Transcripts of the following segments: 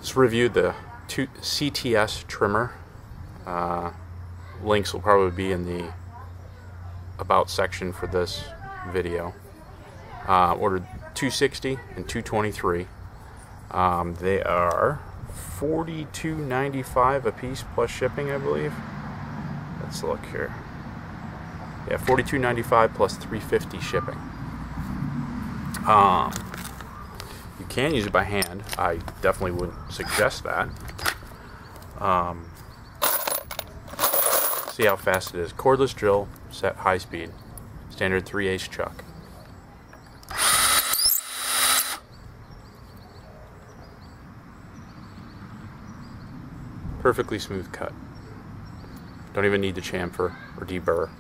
Let's review the CTS Trimmer. Links will probably be in the About section for this video. Ordered 260 and 223. They are $42.95 a piece plus shipping, I believe. Let's look here. Yeah, $42.95 plus $3.50 shipping. You can use it by hand. I definitely wouldn't suggest that. See how fast it is. Cordless drill, set high speed, standard 3/8 chuck. Perfectly smooth cut. Don't even need to chamfer or deburr.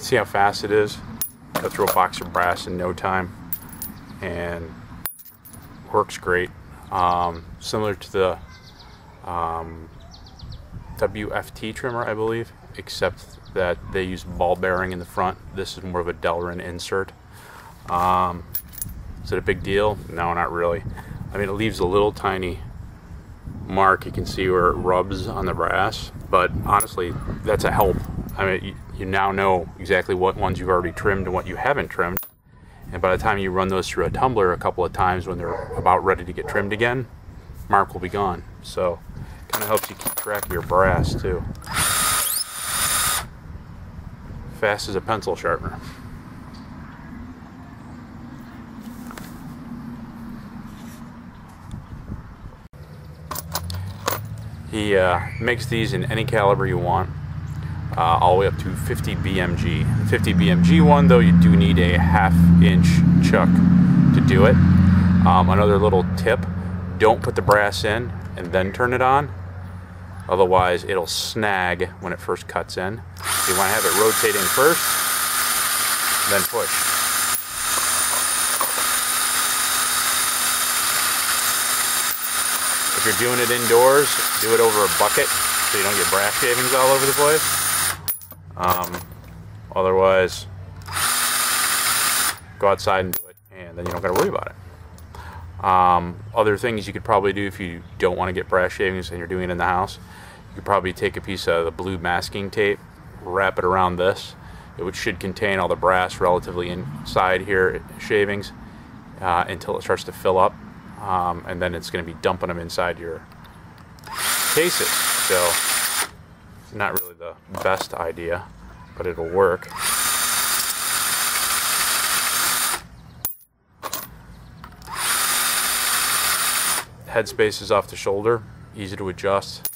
See how fast it is? Cut through a box of brass in no time, and works great. Similar to the WFT trimmer, I believe, except that they use ball bearing in the front. This is more of a Delrin insert. Is it a big deal? No, not really. I mean, it leaves a little tiny mark. You can see where it rubs on the brass, but honestly, that's a help. I mean, you now know exactly what ones you've already trimmed and what you haven't trimmed. And by the time you run those through a tumbler a couple of times when they're about ready to get trimmed again, mark will be gone. So it kind of helps you keep track of your brass too. Fast as a pencil sharpener. He makes these in any caliber you want. All the way up to 50 BMG. The 50 BMG one, though, you do need a 1/2 inch chuck to do it. Another little tip, don't put the brass in and then turn it on. Otherwise, it'll snag when it first cuts in. You want to have it rotate in first, then push. If you're doing it indoors, do it over a bucket so you don't get brass shavings all over the place. Otherwise, go outside and do it, and then you don't got to worry about it. Other things you could probably do if you don't want to get brass shavings and you're doing it in the house, you could probably take a piece of the blue masking tape, wrap it around this. It should contain all the brass relatively inside here, shavings, until it starts to fill up, and then it's going to be dumping them inside your cases. So, not really the best idea, but it'll work. Headspace is off the shoulder, easy to adjust.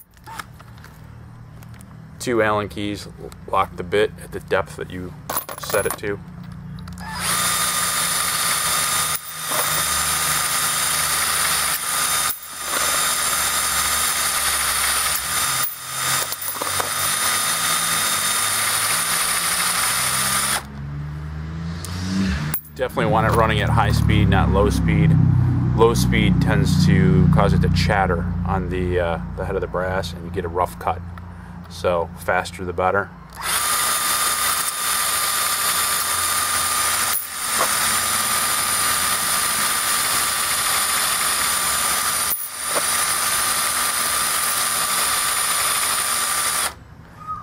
2 Allen keys lock the bit at the depth that you set it to. Definitely want it running at high speed, not low speed. Low speed tends to cause it to chatter on the head of the brass, and you get a rough cut. So faster the better.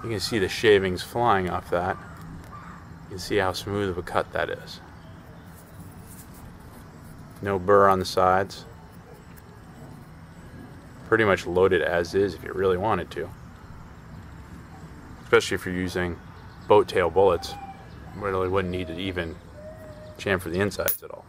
You can see the shavings flying off that. You can see how smooth of a cut that is. No burr on the sides. Pretty much loaded as is if you really wanted to. Especially if you're using boat tail bullets. Really wouldn't need to even chamfer the insides at all.